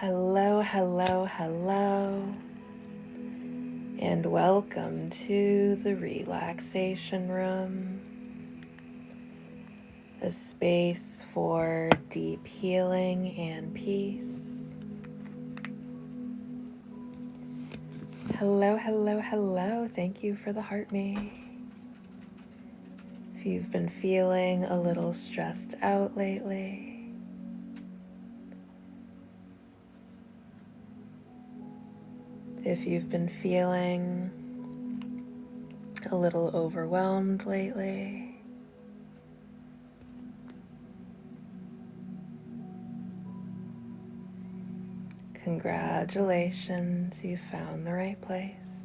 Hello, hello, hello, and welcome to the Relaxation Room, a space for deep healing and peace. Hello, hello, hello. Thank you for the heart me. If you've been feeling a little stressed out lately, if you've been feeling a little overwhelmed lately, congratulations, you found the right place.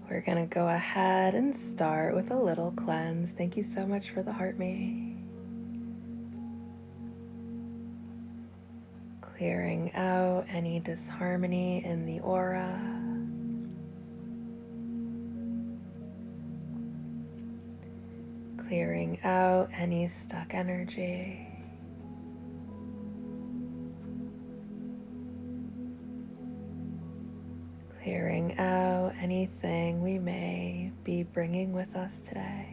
We're going to go ahead and start with a little cleanse. Thank you so much for the heart me. Clearing out any disharmony in the aura. Clearing out any stuck energy. Clearing out anything we may be bringing with us today.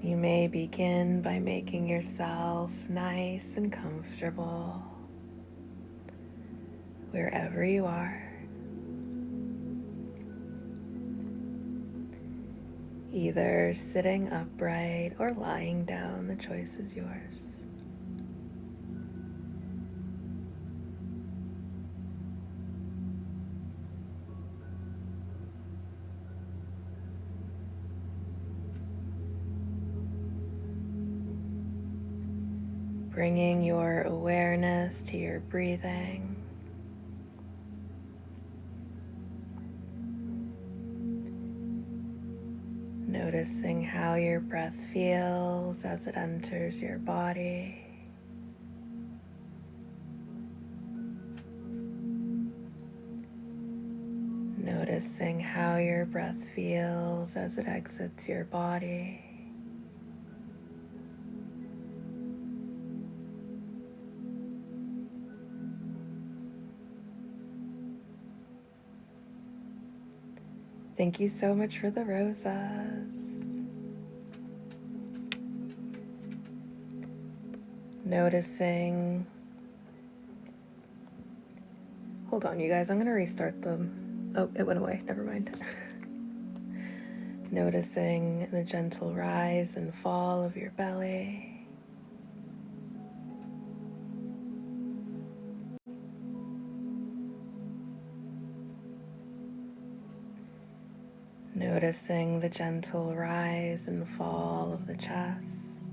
You may begin by making yourself nice and comfortable wherever you are. Either sitting upright or lying down, the choice is yours. Bringing your awareness to your breathing. Noticing how your breath feels as it enters your body. Noticing how your breath feels as it exits your body. Thank you so much for the roses. Noticing. Hold on, you guys, I'm gonna restart them. Oh, it went away, never mind. Noticing the gentle rise and fall of your belly. Noticing the gentle rise and fall of the chest.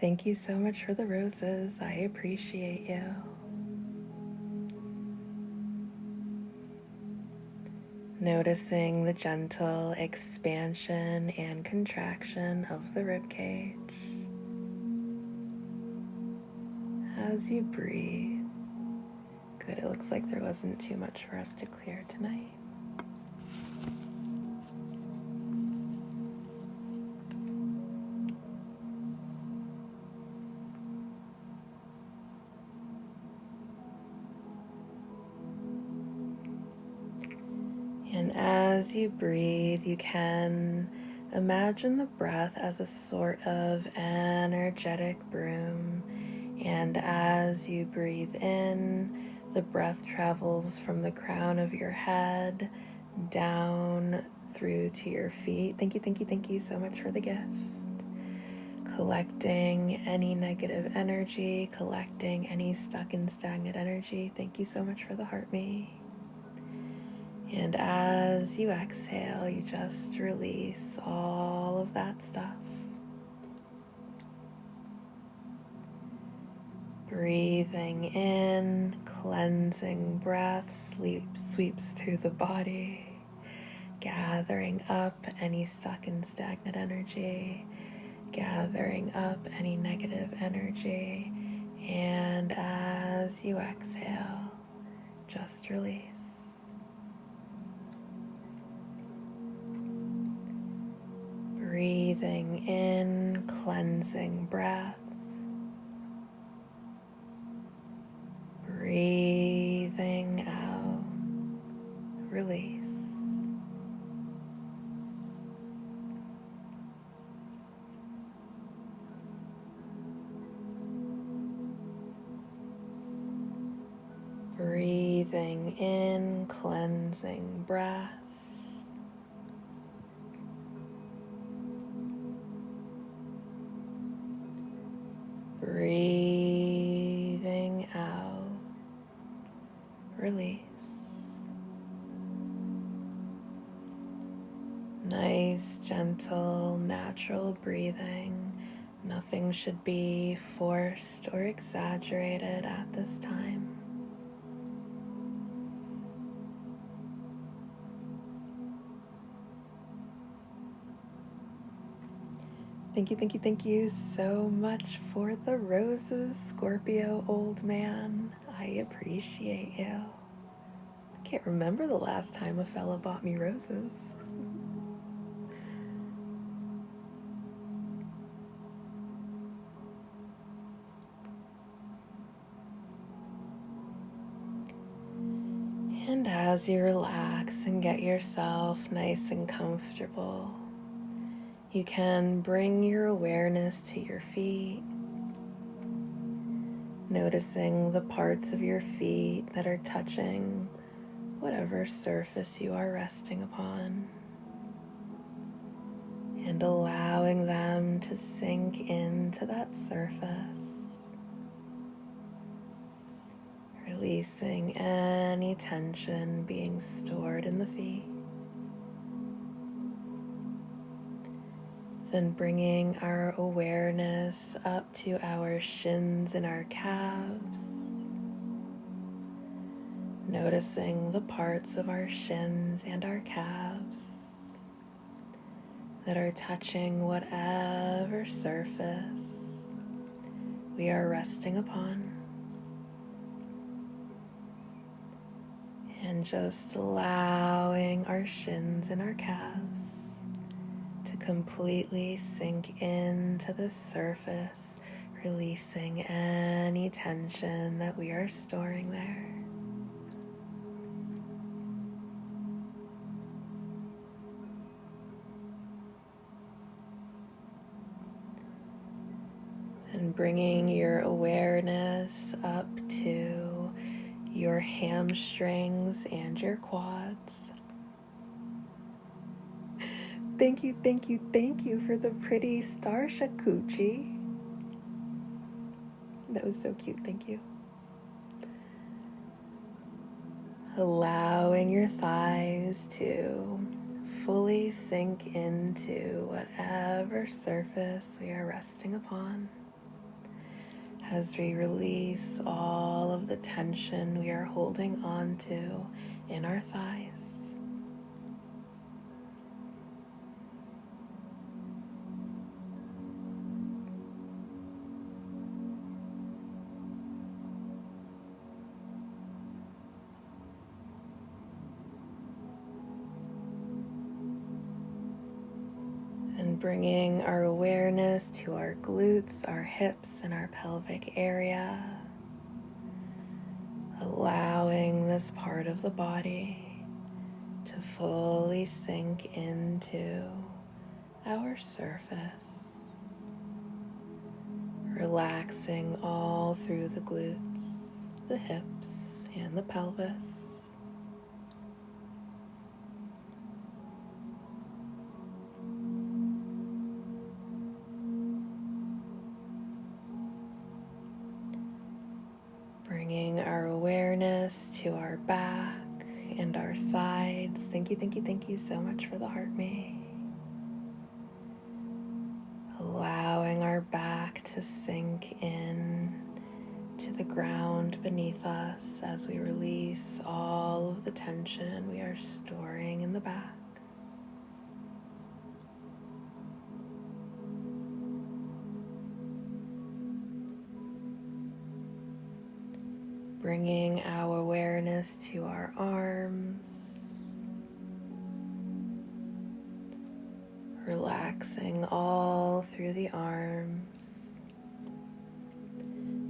Thank you so much for the roses. I appreciate you. Noticing the gentle expansion and contraction of the ribcage as you breathe. Good, it looks like there wasn't too much for us to clear tonight. And as you breathe, you can imagine the breath as a sort of energetic broom. And as you breathe in, the breath travels from the crown of your head down through to your feet. Thank you so much for the gift. Collecting any negative energy, collecting any stuck and stagnant energy. Thank you so much for the heart me. And as you exhale, you just release all of that stuff. Breathing in, cleansing breath sweeps through the body, gathering up any stuck and stagnant energy, gathering up any negative energy, and as you exhale, just release. Breathing in, cleansing breath. Breathing out, release. Breathing in, cleansing breath. Breathing out, release. Nice, gentle, natural breathing. Nothing should be forced or exaggerated at this time. Thank you so much for the roses, Scorpio old man. I appreciate you. I can't remember the last time a fella bought me roses. And as you relax and get yourself nice and comfortable, you can bring your awareness to your feet, noticing the parts of your feet that are touching whatever surface you are resting upon, and allowing them to sink into that surface, releasing any tension being stored in the feet. Then bringing our awareness up to our shins and our calves, noticing the parts of our shins and our calves that are touching whatever surface we are resting upon. And just allowing our shins and our calves to completely sink into the surface, releasing any tension that we are storing there. And bringing your awareness up to your hamstrings and your quads. Thank you for the pretty star shakuchi. That was so cute, thank you. Allowing your thighs to fully sink into whatever surface we are resting upon, as we release all of the tension we are holding on to in our thighs. And bringing our awareness to our glutes, our hips, and our pelvic area, allowing this part of the body to fully sink into our surface, relaxing all through the glutes, the hips, and the pelvis. Bringing our awareness to our back and our sides. Thank you so much for the heart me. Allowing our back to sink in to the ground beneath us as we release all of the tension we are storing in the back. Bringing our awareness to our arms, relaxing all through the arms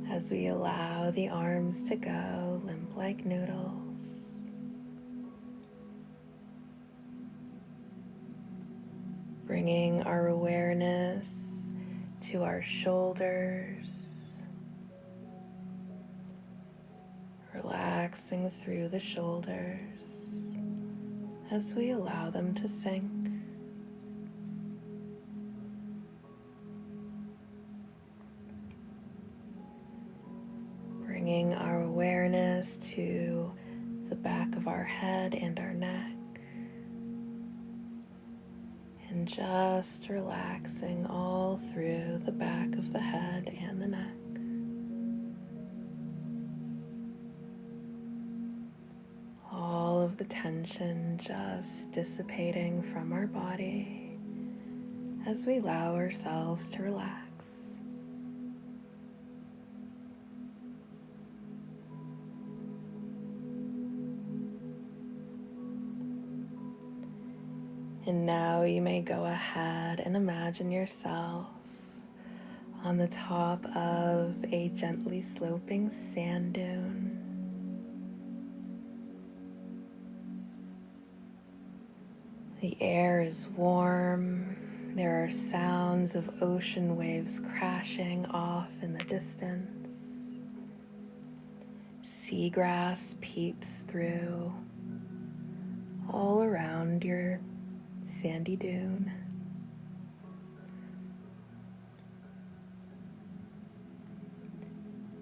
as we allow the arms to go limp like noodles. Bringing our awareness to our shoulders, relaxing through the shoulders as we allow them to sink. Bringing our awareness to the back of our head and our neck, and just relaxing all through the back of the head and the neck. All of the tension just dissipating from our body as we allow ourselves to relax. And now you may go ahead and imagine yourself on the top of a gently sloping sand dune. The air is warm. There are sounds of ocean waves crashing off in the distance. Seagrass peeps through all around your sandy dune.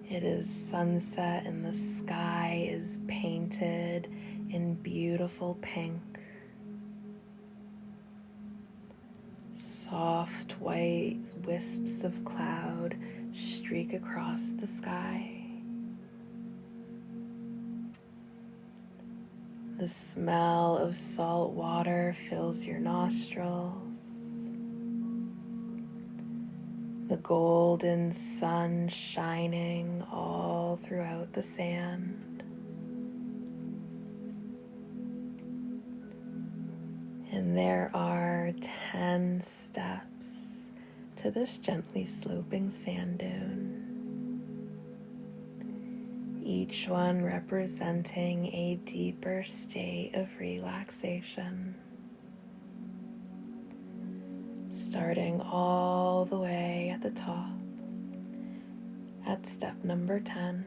It is sunset and the sky is painted in beautiful pink. Soft white wisps of cloud streak across the sky. The smell of salt water fills your nostrils. The golden sun shining all throughout the sand. And there are 10 steps to this gently sloping sand dune, each one representing a deeper state of relaxation, starting all the way at the top at step number 10.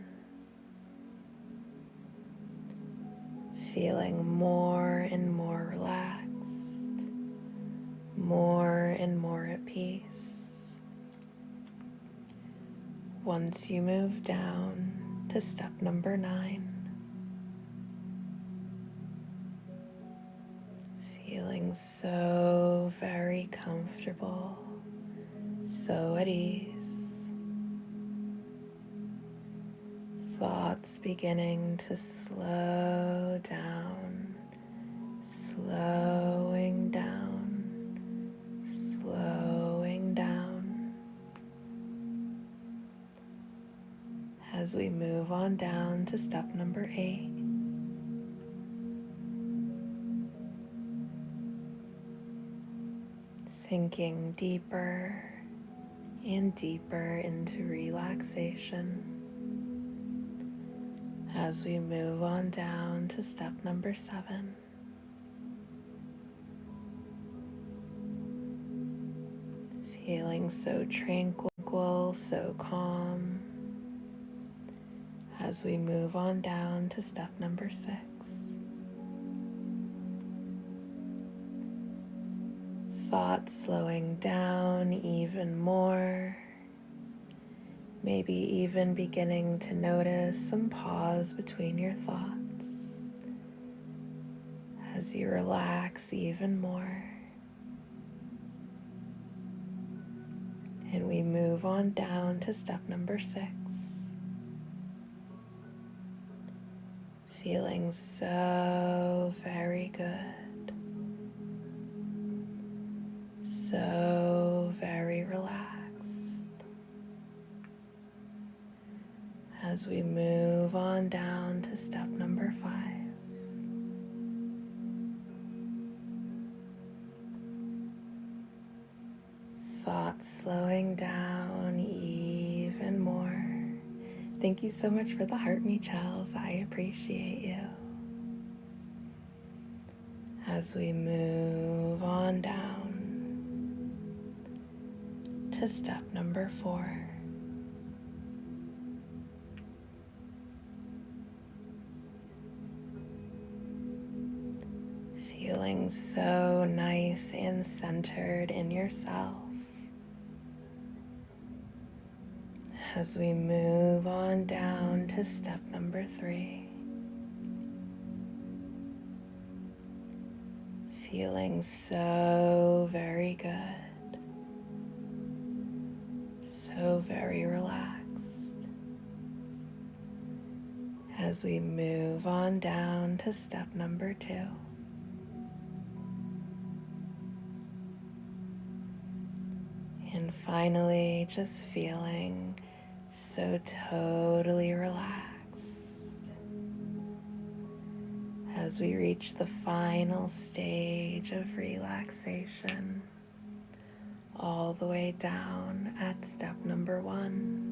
Feeling more and more relaxed, more and more at peace. Once you move down to step number 9, feeling so very comfortable, so at ease. Thoughts beginning to slow down, slowing down, slowing down. As we move on down to step number 8, sinking deeper and deeper into relaxation. As we move on down to step number 7, feeling so tranquil, so calm. As we move on down to step number 6, thoughts slowing down even more. Maybe even beginning to notice some pause between your thoughts as you relax even more. And we move on down to step number 6, feeling so very good, so very relaxed. As we move on down to step number 5, thoughts slowing down even more. Thank you so much for the heart, Michels. I appreciate you. As we move on down to step number 4, feeling so nice and centered in yourself. As we move on down to step number 3, feeling so very good, so very relaxed. As we move on down to step number 2, and finally just feeling so totally relaxed as we reach the final stage of relaxation, all the way down at step number 1.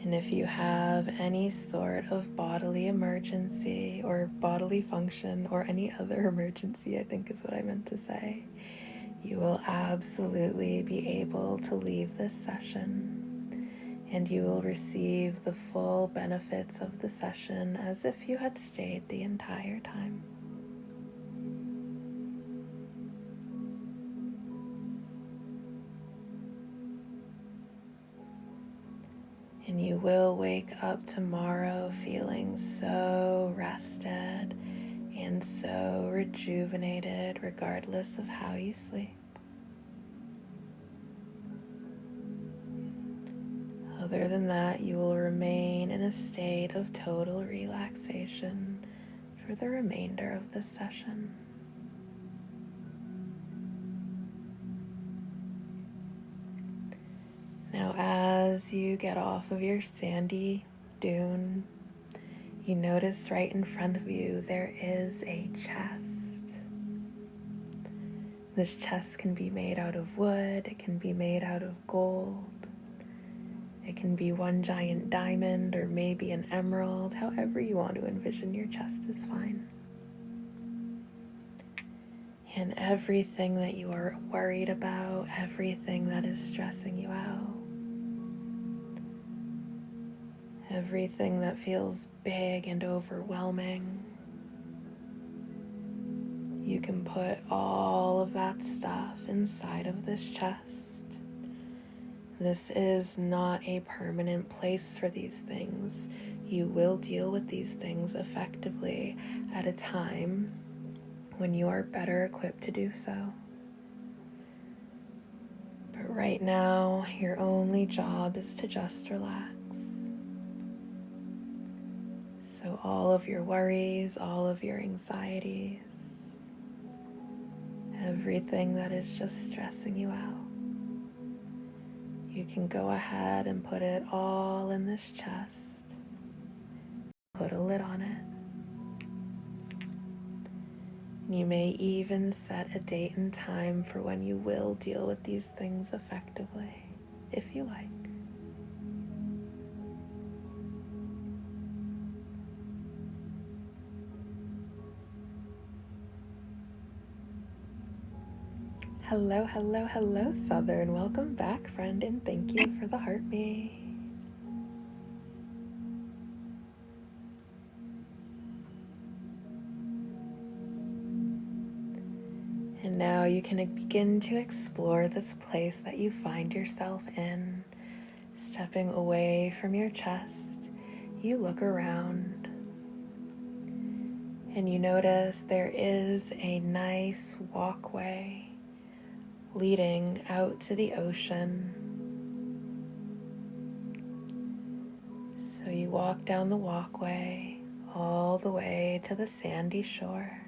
And if you have any sort of bodily emergency or bodily function or any other emergency, I think is what I meant to say, you will absolutely be able to leave this session and you will receive the full benefits of the session as if you had stayed the entire time. And you will wake up tomorrow feeling so rested and so rejuvenated regardless of how you sleep. Other than that, you will remain in a state of total relaxation for the remainder of this session. Now, as you get off of your sandy dune, you notice right in front of you there is a chest. This chest can be made out of wood, it can be made out of gold, it can be one giant diamond or maybe an emerald. However you want to envision your chest is fine. And everything that you are worried about, everything that is stressing you out, everything that feels big and overwhelming, you can put all of that stuff inside of this chest. This is not a permanent place for these things. You will deal with these things effectively at a time when you are better equipped to do so. But right now, your only job is to just relax. So all of your worries, all of your anxieties, everything that is just stressing you out, you can go ahead and put it all in this chest. Put a lid on it. You may even set a date and time for when you will deal with these things effectively, if you like. Hello, hello, hello, Southern. Welcome back, friend, and thank you for the heart me. And now you can begin to explore this place that you find yourself in. Stepping away from your chest, you look around and you notice there is a nice walkway leading out to the ocean. So you walk down the walkway all the way to the sandy shore.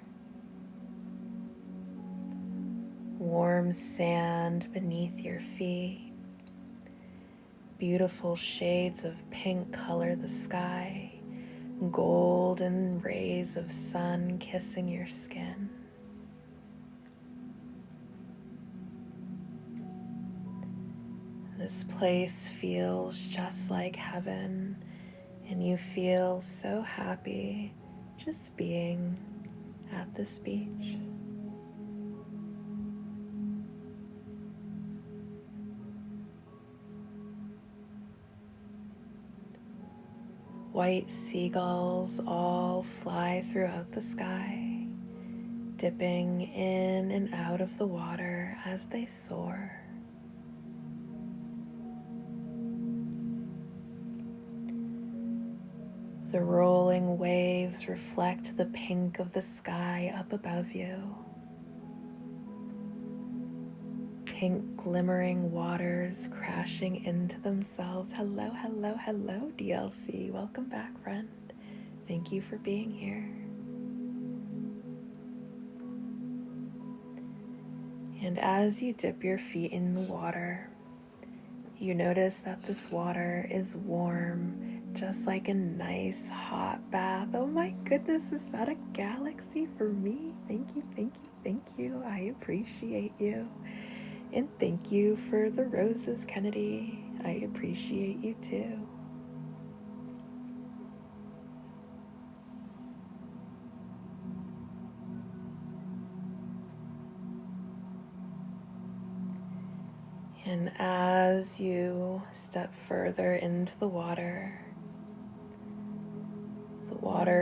Warm sand beneath your feet. Beautiful shades of pink color the sky. Golden rays of sun kissing your skin. This place feels just like heaven, and you feel so happy just being at this beach. White seagulls all fly throughout the sky, dipping in and out of the water as they soar. The rolling waves reflect the pink of the sky up above you. Pink glimmering waters crashing into themselves. Hello, hello, hello, DLC. Welcome back, friend. Thank you for being here. And as you dip your feet in the water, you notice that this water is warm, just like a nice hot bath. Oh my goodness, is that a galaxy for me? Thank you, thank you, thank you. I appreciate you. And thank you for the roses, Kennedy. I appreciate you too. And as you step further into the water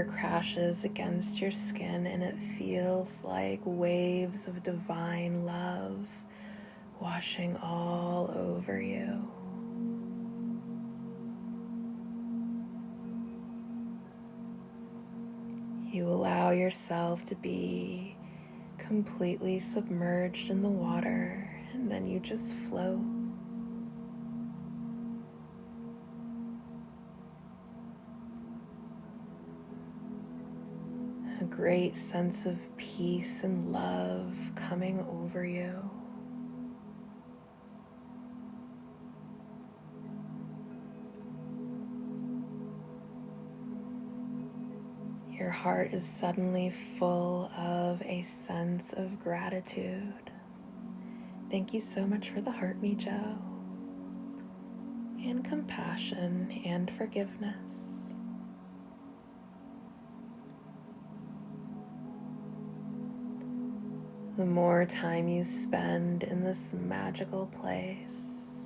crashes against your skin and it feels like waves of divine love washing all over you. You allow yourself to be completely submerged in the water, and then you just float. A great sense of peace and love coming over you. Your heart is suddenly full of a sense of gratitude. Thank you so much for the heart, Mijo. And compassion and forgiveness. The more time you spend in this magical place,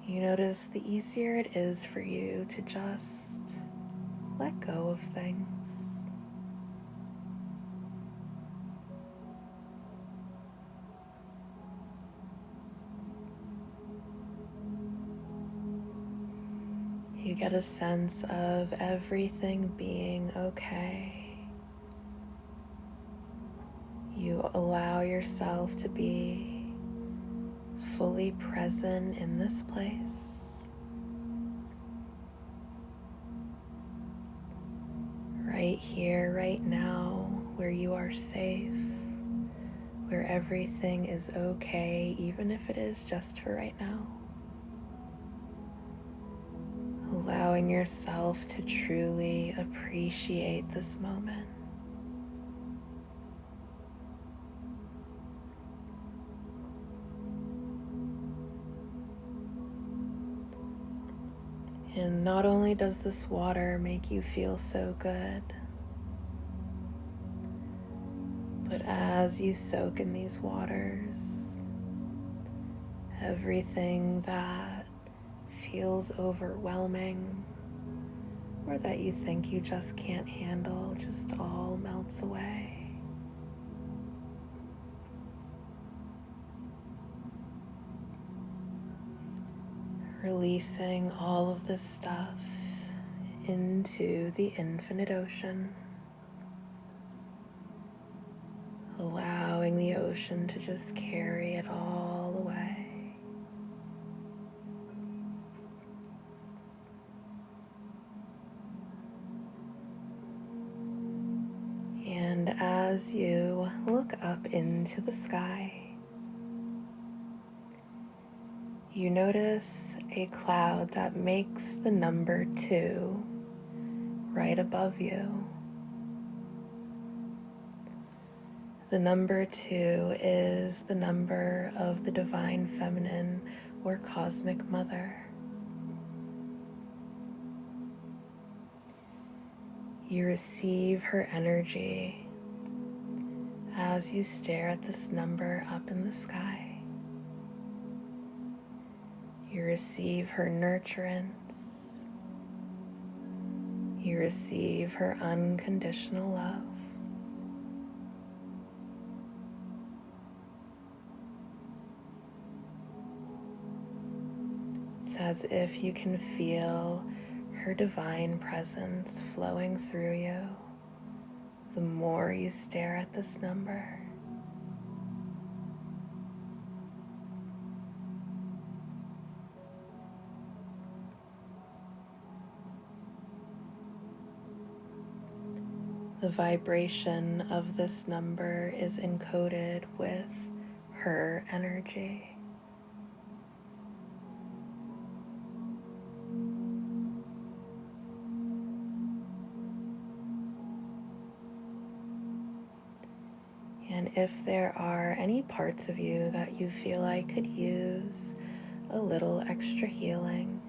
you notice the easier it is for you to just let go of things. You get a sense of everything being okay. You allow yourself to be fully present in this place. Right here, right now, where you are safe, where everything is okay, even if it is just for right now. Allowing yourself to truly appreciate this moment. And not only does this water make you feel so good, but as you soak in these waters, everything that feels overwhelming or that you think you just can't handle just all melts away. Releasing all of this stuff into the infinite ocean. allowing the ocean to just carry it all away. And as you look up into the sky, you notice a cloud that makes the number 2 right above you. The number 2 is the number of the Divine Feminine or Cosmic Mother. You receive her energy as you stare at this number up in the sky. You receive her nurturance. You receive her unconditional love. It's as if you can feel her divine presence flowing through you the more you stare at this number. The vibration of this number is encoded with her energy. And if there are any parts of you that you feel like could use a little extra healing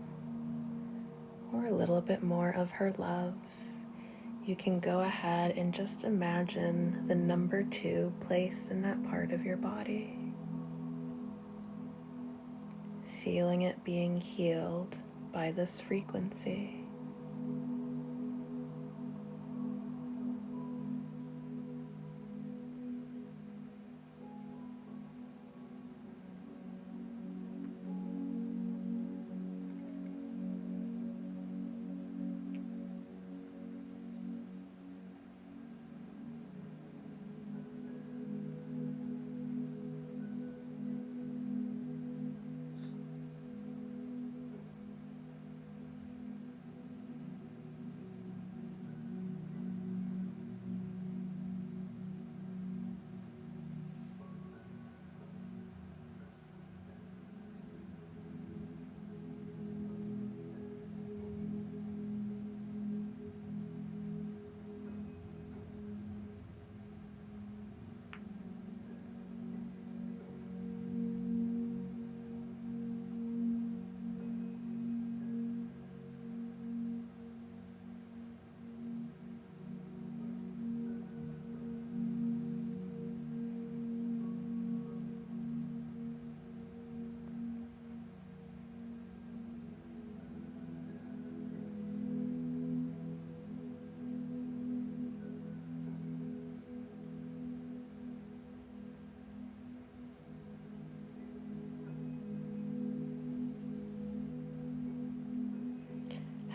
or a little bit more of her love, you can go ahead and just imagine the number 2 placed in that part of your body, feeling it being healed by this frequency.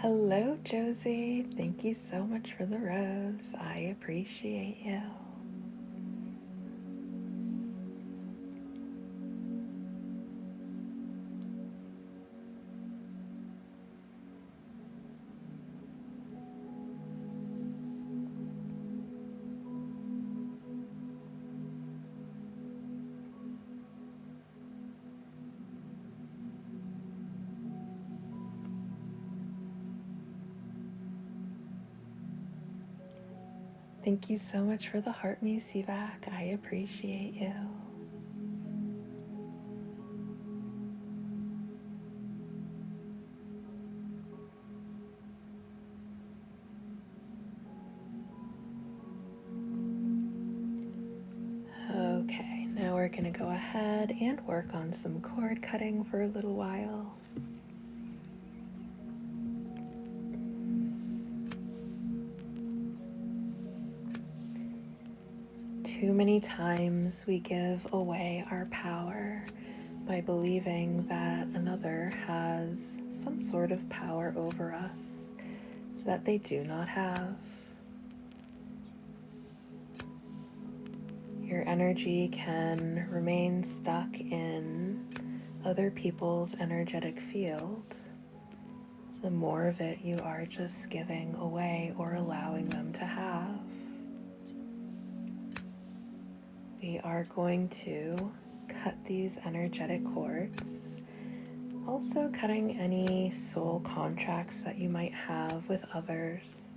Hello, Josie. Thank you so much for the rose. I appreciate you. Thank you so much for the heart me, Sivak. I appreciate you. Okay, now we're going to go ahead and work on some cord cutting for a little while. Too many times we give away our power by believing that another has some sort of power over us that they do not have. your energy can remain stuck in other people's energetic field, the more of it you are just giving away or allowing them to have. We are going to cut these energetic cords, also cutting any soul contracts that you might have with others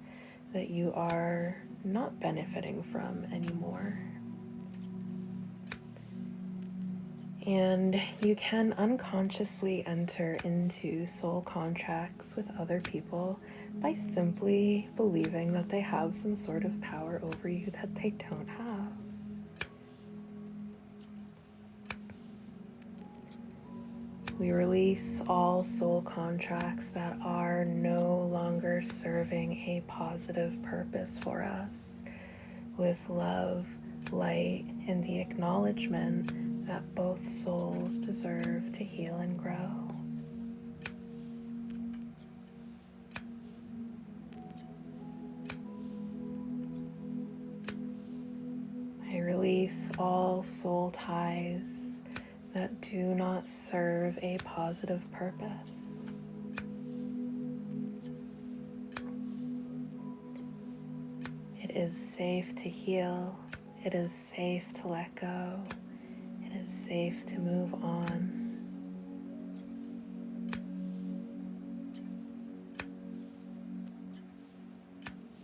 that you are not benefiting from anymore. And you can unconsciously enter into soul contracts with other people by simply believing that they have some sort of power over you that they don't have. We release all soul contracts that are no longer serving a positive purpose for us, with love, light, and the acknowledgement that both souls deserve to heal and grow. I release all soul ties that do not serve a positive purpose. It is safe to heal. It is safe to let go. It is safe to move on.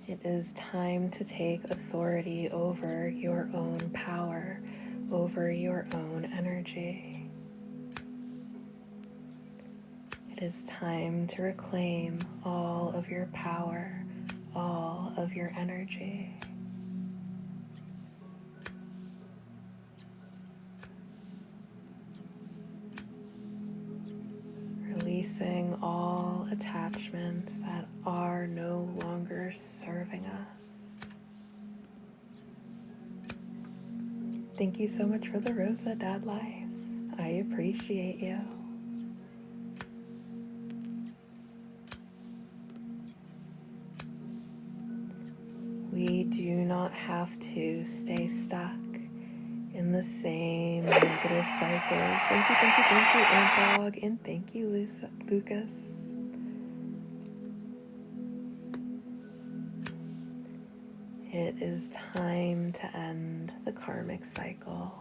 It is time to take authority over your own power, over your own energy. It is time to reclaim all of your power, all of your energy. Releasing all attachments that are no longer serving us. Thank you so much for the Rosa Dad Life. I appreciate you. We do not have to stay stuck in the same negative cycles. Thank you, Antdog, and thank you, Lucas. It is time to end the karmic cycle.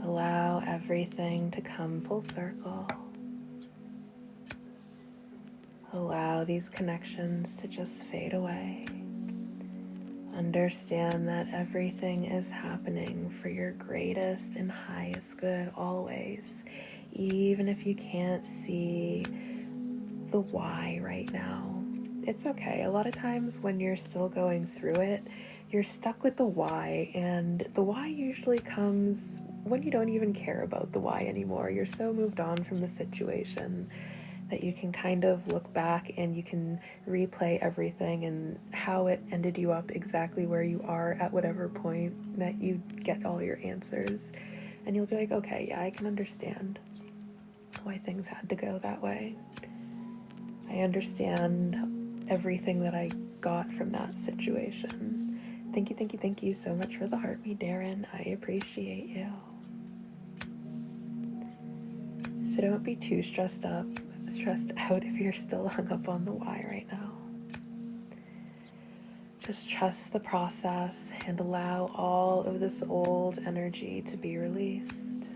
Allow everything to come full circle. Allow these connections to just fade away. Understand that everything is happening for your greatest and highest good always, even if you can't see the why right now. It's okay. A lot of times when you're still going through it, you're stuck with the why, and the why usually comes when you don't even care about the why anymore. You're so moved on from the situation that you can kind of look back and you can replay everything and how it ended you up exactly where you are at whatever point that you get all your answers. And you'll be like, okay, yeah, I can understand why things had to go that way. I understand everything that I got from that situation. Thank you so much for the heart me, Darren. I appreciate you. So don't be too stressed out if you're still hung up on the why right now. Just trust the process and allow all of this old energy to be released.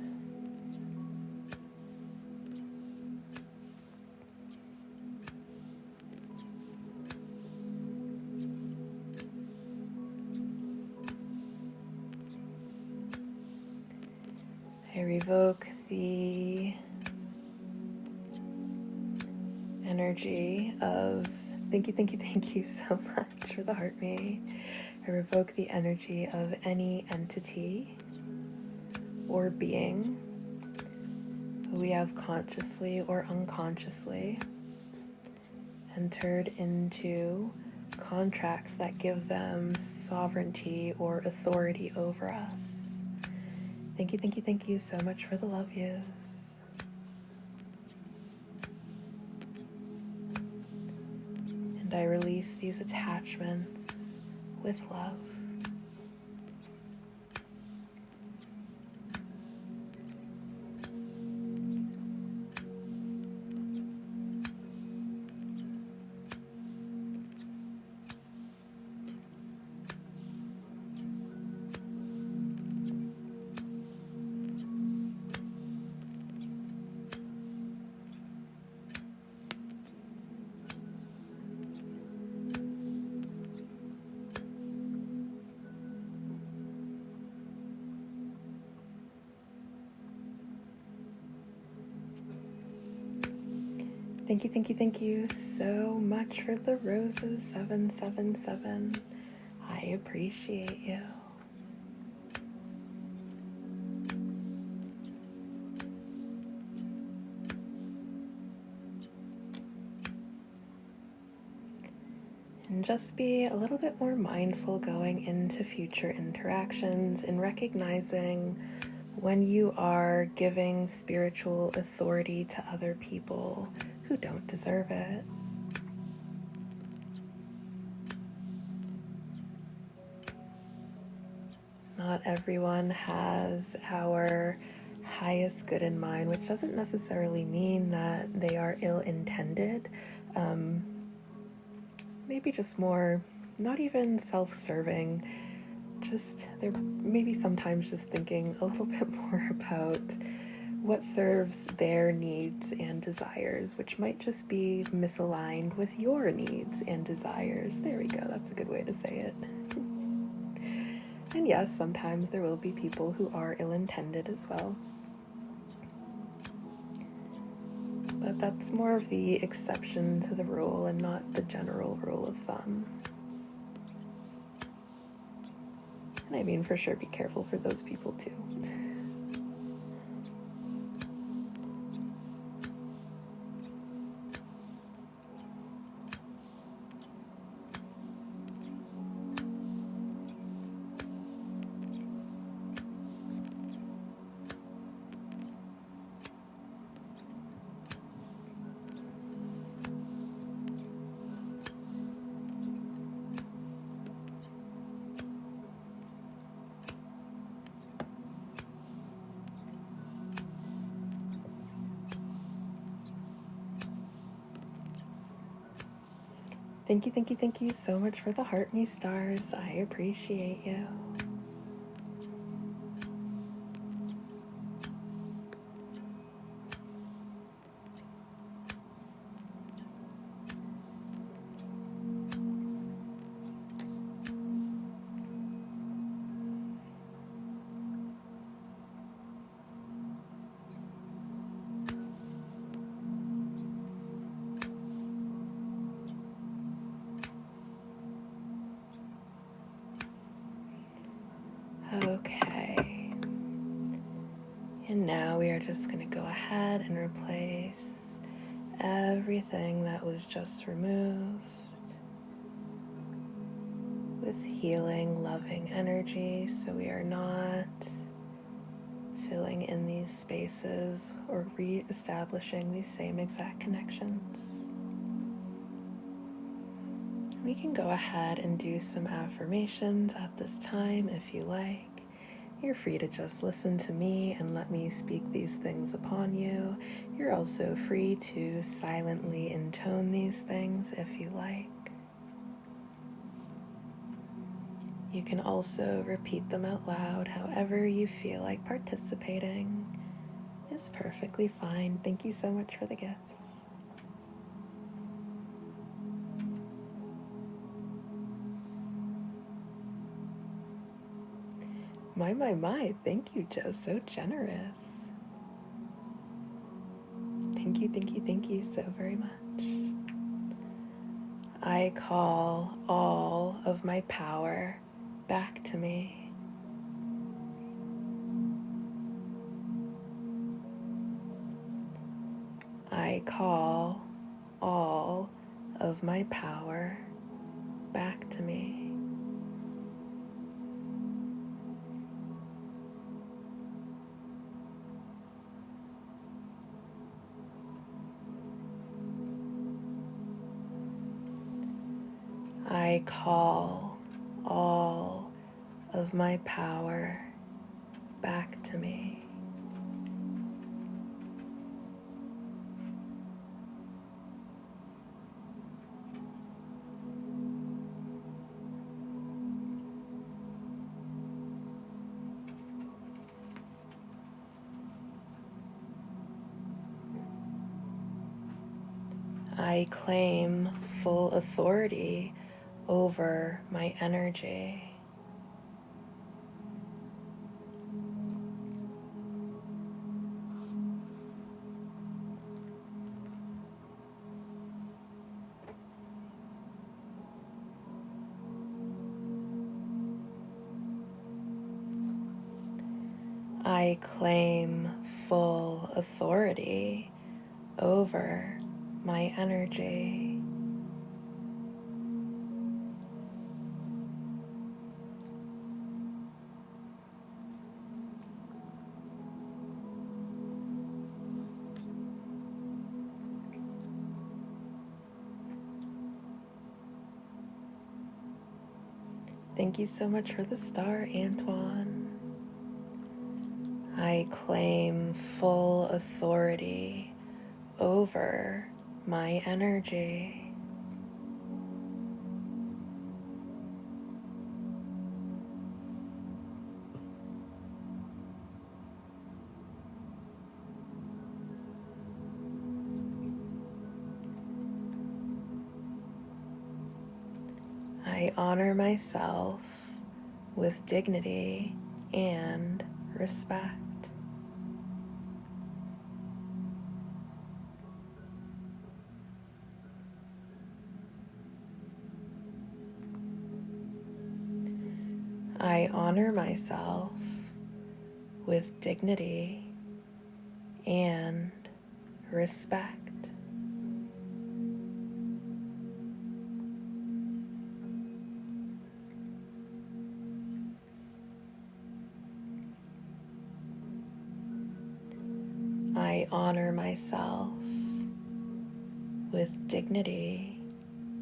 I revoke the energy of thank you so much for the heart me. I revoke the energy of any entity or being who we have consciously or unconsciously entered into contracts that give them sovereignty or authority over us. Thank you so much for the love yous. And I release these attachments with love. Thank you so much for the roses, 777. I appreciate you. And just be a little bit more mindful going into future interactions and recognizing when you are giving spiritual authority to other people who don't deserve it. Not everyone has our highest good in mind, which doesn't necessarily mean that they are ill-intended. Maybe just more, not even self-serving, just they're maybe sometimes just thinking a little bit more about what serves their needs and desires, which might just be misaligned with your needs and desires. There we go, that's a good way to say it. And yes, sometimes there will be people who are ill-intended as well. But that's more of the exception to the rule and not the general rule of thumb. And I mean, for sure, be careful for those people too. Thank you so much for the heart me stars. I appreciate you. Okay. And now we are just going to go ahead and replace everything that was just removed with healing, loving energy, so we are not filling in these spaces or re-establishing these same exact connections. We can go ahead and do some affirmations at this time if you like. You're free to just listen to me and let me speak these things upon you. You're also free to silently intone these things if you like. You can also repeat them out loud however you feel like participating. It's perfectly fine. Thank you so much for the gifts. My. Thank you, Joe. So generous. Thank you so very much. I call all of my power back to me. I call all of my power back to me. I call all of my power back to me. I claim full authority over my energy. I claim full authority over my energy. Thank you so much for the star, Antoine. I claim full authority over my energy. I honor myself with dignity and respect. I honor myself with dignity and respect. I honor myself with dignity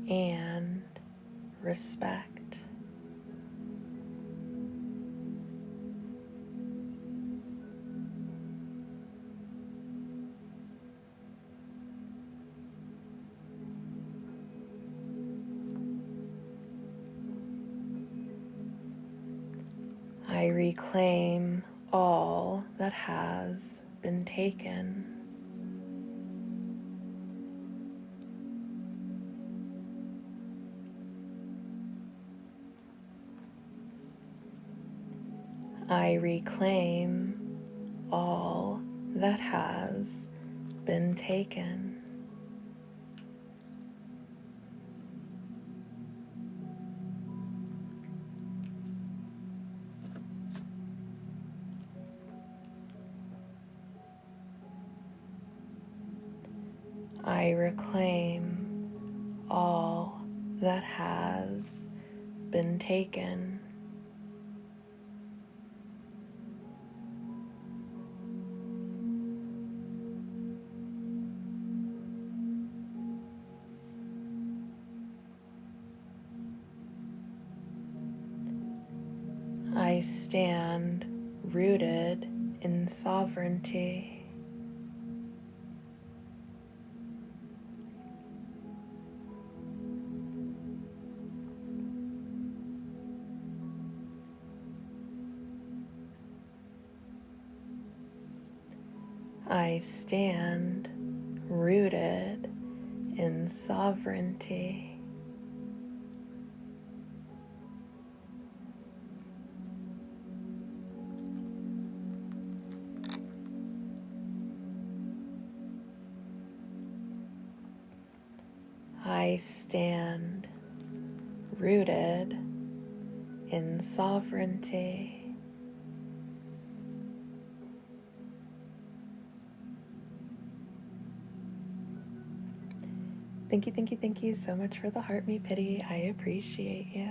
and respect. I reclaim all that has been taken. I reclaim all that has been taken. I reclaim all that has been taken. I stand rooted in sovereignty. I stand rooted in sovereignty. I stand rooted in sovereignty. Thank you so much for the heart me pity. I appreciate you.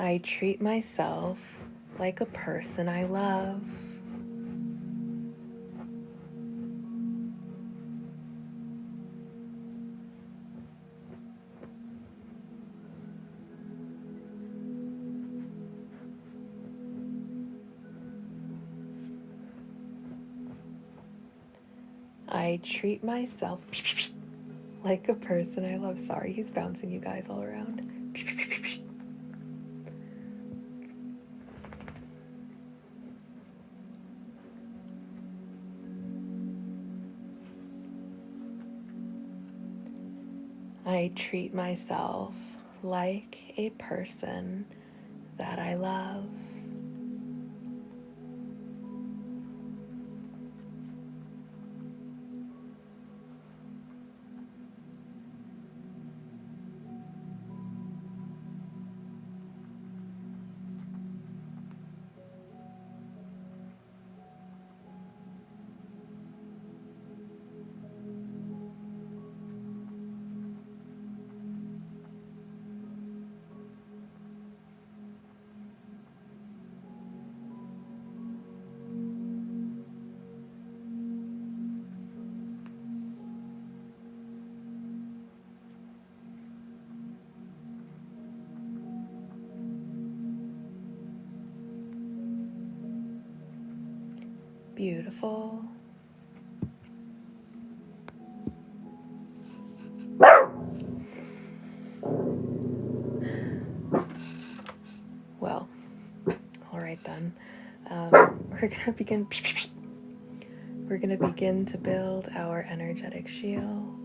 I treat myself like a person I love. I treat myself like a person I love. Sorry, he's bouncing you guys all around. I treat myself like a person that I love. Beautiful. Well, all right then. We're gonna begin. We're gonna begin to build our energetic shield.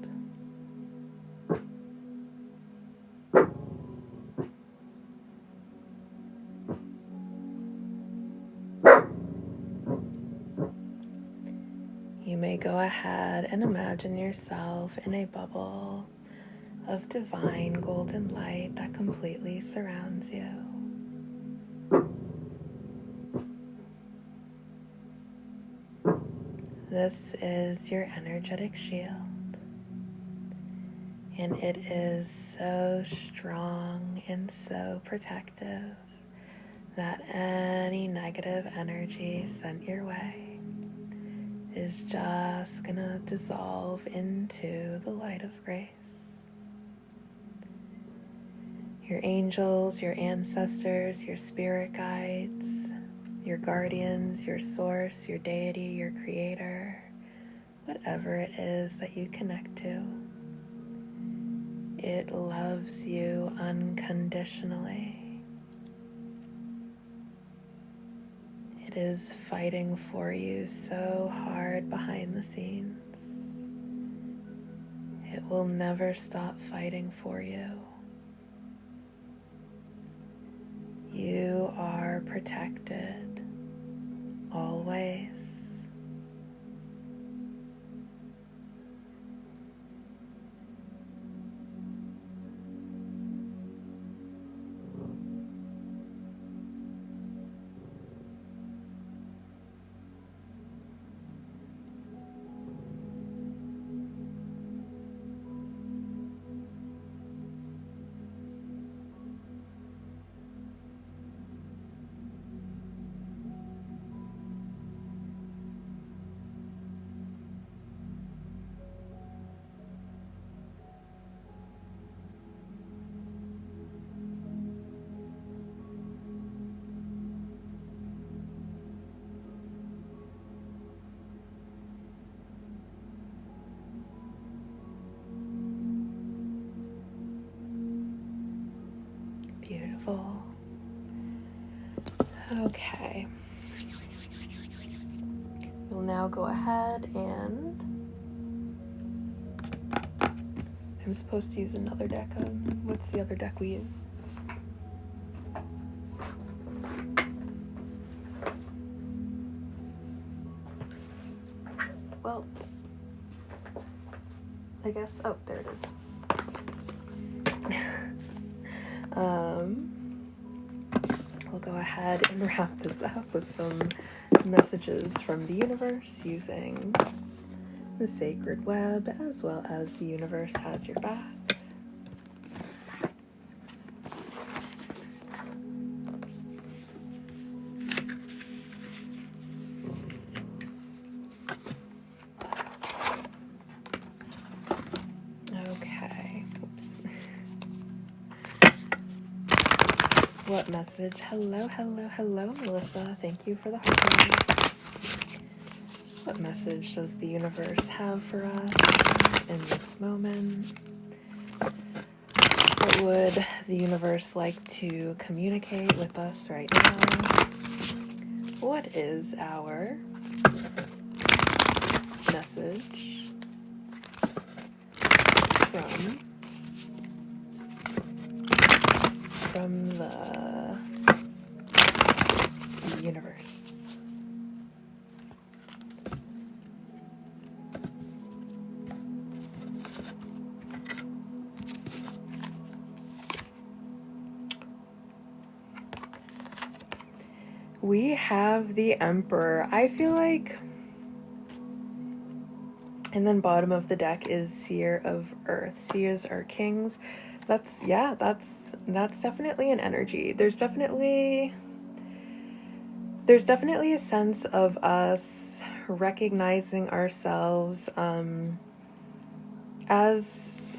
You may go ahead and imagine yourself in a bubble of divine golden light that completely surrounds you. This is your energetic shield, and it is so strong and so protective that any negative energy sent your way is just gonna dissolve into the light of grace. Your angels, your ancestors, your spirit guides, your guardians, your source, your deity, your creator, whatever it is that you connect to, it loves you unconditionally. It is fighting for you so hard behind the scenes. It will never stop fighting for you. You are protected always. Beautiful. Okay. We'll now go ahead and I'm supposed to use another deck. What's the other deck we use? Well, I guess, oh, there it is. We'll go ahead and wrap this up with some messages from the universe using the sacred web, as well as the universe has your back. What message? Hello, Melissa. Thank you for the heart. What message does the universe have for us in this moment? What would the universe like to communicate with us right now? What is our message from the universe? We have the Emperor. I feel like, and then bottom of the deck is Seer of Earth. Seers are kings. That's definitely an energy. There's definitely a sense of us recognizing ourselves as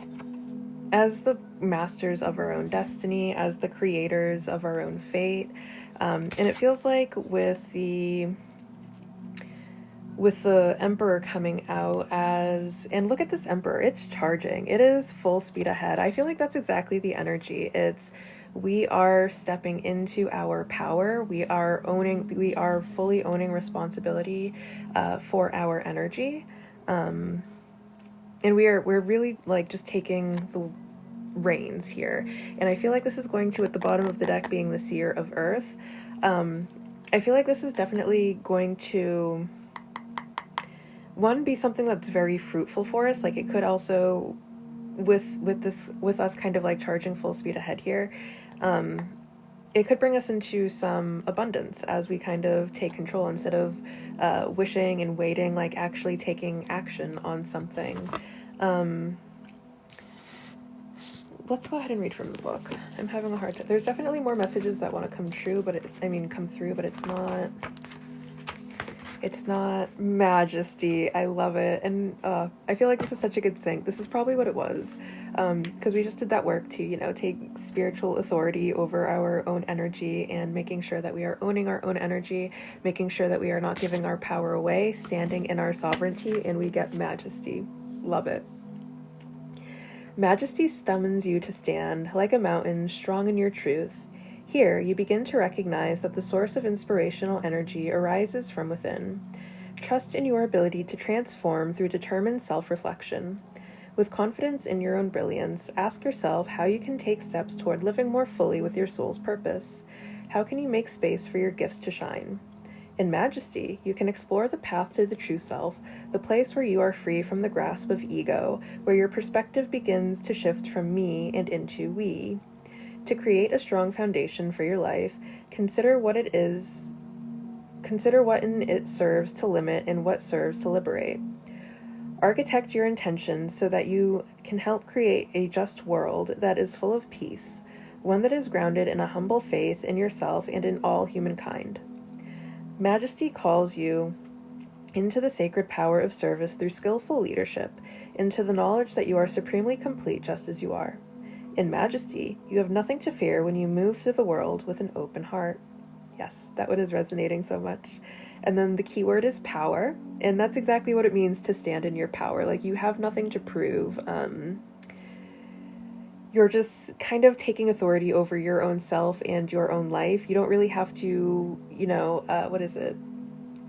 the masters of our own destiny, as the creators of our own fate. And it feels like with the Emperor coming out as, and look at this Emperor, it's charging. It is full speed ahead. I feel like that's exactly the energy. We are stepping into our power. We are fully owning responsibility for our energy. And we're really like just taking the reins here. And I feel like this is going to, at the bottom of the deck being the Seer of Earth, I feel like this is definitely going to, one, be something that's very fruitful for us. Like it could also, with us kind of like charging full speed ahead here, it could bring us into some abundance as we kind of take control instead of wishing and waiting, like actually taking action on something. Let's go ahead and read from the book. I'm having a hard time. There's definitely more messages that want to come through, but it's not Majesty. I love it. And I feel like this is such a good sync. This is probably what it was. Because we just did that work to, take spiritual authority over our own energy and making sure that we are owning our own energy, making sure that we are not giving our power away, standing in our sovereignty, and we get Majesty. Love it. Majesty summons you to stand, like a mountain, strong in your truth. Here, you begin to recognize that the source of inspirational energy arises from within. Trust in your ability to transform through determined self-reflection. With confidence in your own brilliance, ask yourself how you can take steps toward living more fully with your soul's purpose. How can you make space for your gifts to shine? In Majesty, you can explore the path to the true self, the place where you are free from the grasp of ego, where your perspective begins to shift from me and into we. To create a strong foundation for your life, consider what in it serves to limit and what serves to liberate. Architect your intentions so that you can help create a just world that is full of peace, one that is grounded in a humble faith in yourself and in all humankind. Majesty calls you into the sacred power of service through skillful leadership, into the knowledge that you are supremely complete just as you are. In Majesty, you have nothing to fear when you move through the world with an open heart. Yes, that one is resonating so much. And then the keyword is power, and that's exactly what it means to stand in your power. Like, you have nothing to prove. You're just kind of taking authority over your own self and your own life. You don't really have to, what is it?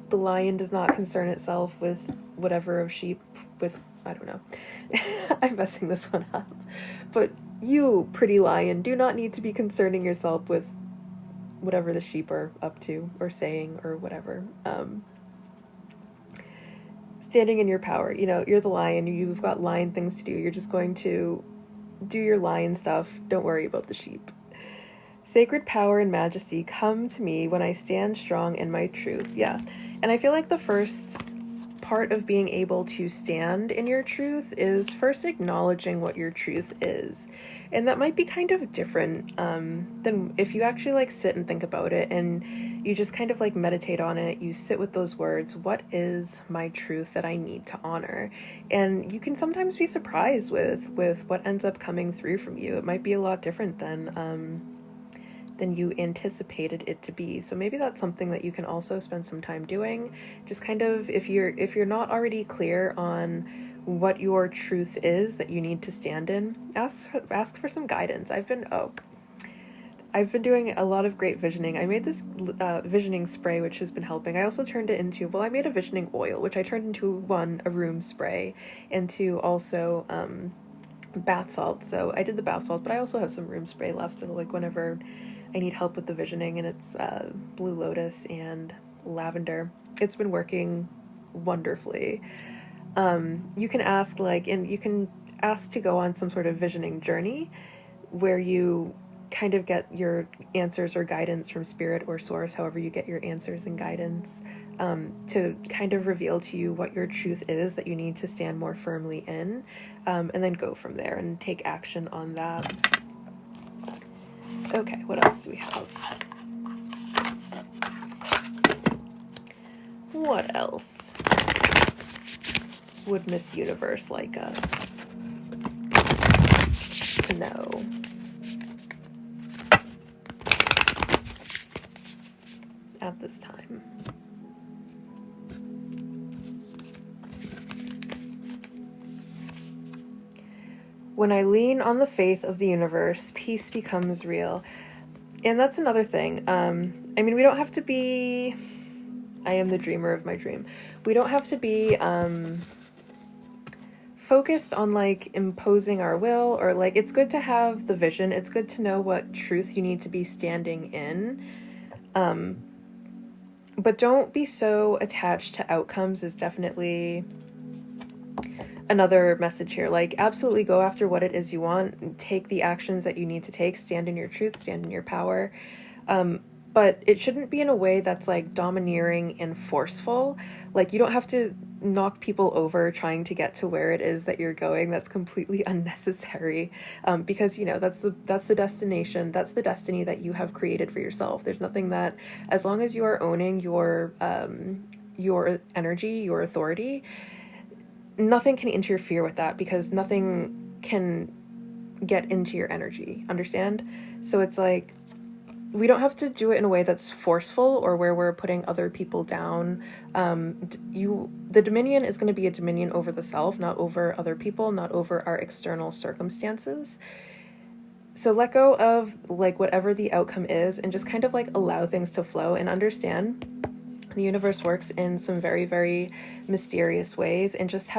The lion does not concern itself with whatever of sheep, with, I don't know. I'm messing this one up. But you, pretty lion, do not need to be concerning yourself with whatever the sheep are up to or saying or whatever. Standing in your power, you're the lion, you've got lion things to do. You're just going to do your lion stuff. Don't worry about the sheep. Sacred power and majesty come to me when I stand strong in my truth. Yeah. And I feel like the first part of being able to stand in your truth is first acknowledging what your truth is. And that might be kind of different than if you actually sit and think about it and you just kind of meditate on it. You sit with those words. What is my truth that I need to honor? And you can sometimes be surprised with what ends up coming through from you. It might be a lot different than than you anticipated it to be. So maybe that's something that you can also spend some time doing. Just kind of, if you're not already clear on what your truth is that you need to stand in, ask for some guidance. I've been doing a lot of great visioning. I made this visioning spray, which has been helping. I also turned it into, I made a visioning oil, which I turned into a room spray, into also bath salt. So I did the bath salt, but I also have some room spray left. So like whenever I need help with the visioning, and it's blue lotus and lavender. It's been working wonderfully. You can ask to go on some sort of visioning journey where you kind of get your answers or guidance from spirit or source, however you get your answers and guidance, to kind of reveal to you what your truth is that you need to stand more firmly in, and then go from there and take action on that. Okay, what else do we have? What else would Miss Universe like us to know? At this time. When I lean on the faith of the universe, peace becomes real. And that's another thing. I mean, we don't have to be... I am the dreamer of my dream. We don't have to be focused on like imposing our will, or like, it's good to have the vision. It's good to know what truth you need to be standing in. But don't be so attached to outcomes is definitely another message here. Like, absolutely go after what it is you want and take the actions that you need to take. Stand in your truth, stand in your power. But it shouldn't be in a way that's like domineering and forceful. Like, you don't have to knock people over trying to get to where it is that you're going. That's completely unnecessary, because that's the destination, that's the destiny that you have created for yourself. There's nothing that, as long as you are owning your energy, your authority, nothing can interfere with that, because nothing can get into your energy. Understand? So it's like, we don't have to do it in a way that's forceful or where we're putting other people down. The dominion is going to be a dominion over the self, not over other people, not over our external circumstances. So let go of like whatever the outcome is, and just kind of like allow things to flow, and understand the universe works in some very, very mysterious ways, and just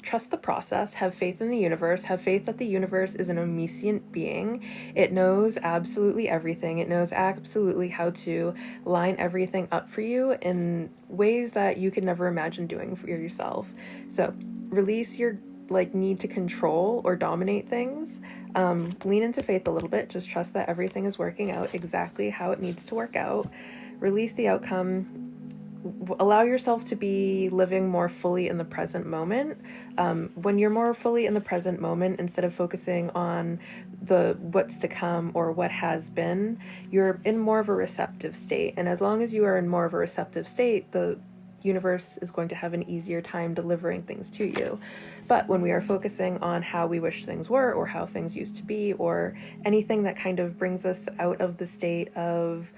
trust the process, have faith in the universe, have faith that the universe is an omniscient being. It knows absolutely everything. It knows absolutely how to line everything up for you in ways that you could never imagine doing for yourself. So release your need to control or dominate things. Lean into faith a little bit. Just trust that everything is working out exactly how it needs to work out. Release the outcome. Allow yourself to be living more fully in the present moment. When you're more fully in the present moment, instead of focusing on the what's to come or what has been, you're in more of a receptive state. And as long as you are in more of a receptive state, the universe is going to have an easier time delivering things to you. But when we are focusing on how we wish things were, or how things used to be, or anything that kind of brings us out of the state of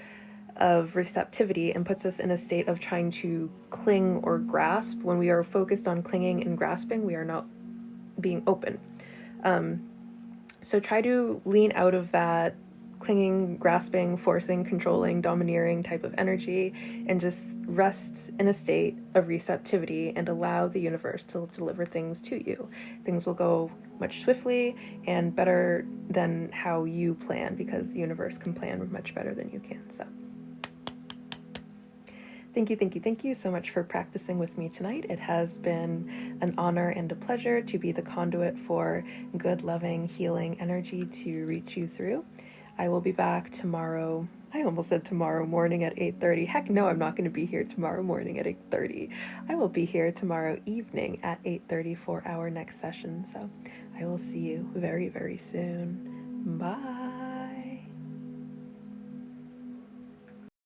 receptivity and puts us in a state of trying to cling or grasp, when we are focused on clinging and grasping, we are not being open. So try to lean out of that clinging, grasping, forcing, controlling, domineering type of energy, and just rest in a state of receptivity and allow the universe to deliver things to you. Things will go much swiftly and better than how you plan, because the universe can plan much better than you can. So thank you so much for practicing with me tonight. It has been an honor and a pleasure to be the conduit for good, loving, healing energy to reach you through. I will be back tomorrow. I almost said tomorrow morning at 8:30. Heck no, I'm not going to be here tomorrow morning at 8:30. I will be here tomorrow evening at 8:30 for our next session. So I will see you very, very soon. Bye.